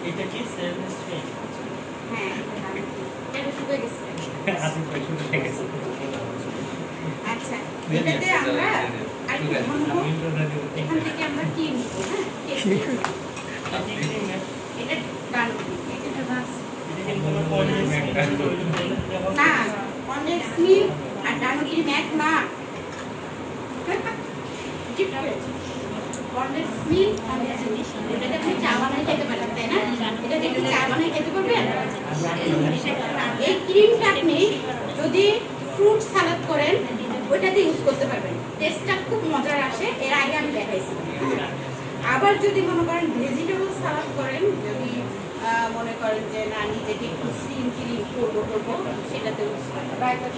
এটা কি self strain? হ্যাঁ এটা শুকিয়ে গেছে। আচ্ছা এটাতে আমরা আর কি বলবো, এখান থেকে আমরা কি নিব? হ্যাঁ এটা ডান এটা বাস না অনেক স্লিপ আর ডানগিরি ম্যাক না অনেক স্লিপ অনেক জিনিস এটা আপনি চা বানাই খেতে পারেন তাই না? এটা দেখে চা বানাই খেতে পারবেন। এই ক্রিমটা আপনি যদি ফ্রুট সালাদ করেন ওইটাতে ইউজ করতে পারবেন, টেস্টটা খুব মজার আসে, এর আগে আমি দেখাইছি। আবার যদি মনে করেন ভেজিটেবল সালাদ করেন, যদি মনে করেন যে না নিজেকে একটু স্লিম ক্লিন করবো সেটাতে ইউজ করতে পারবেন।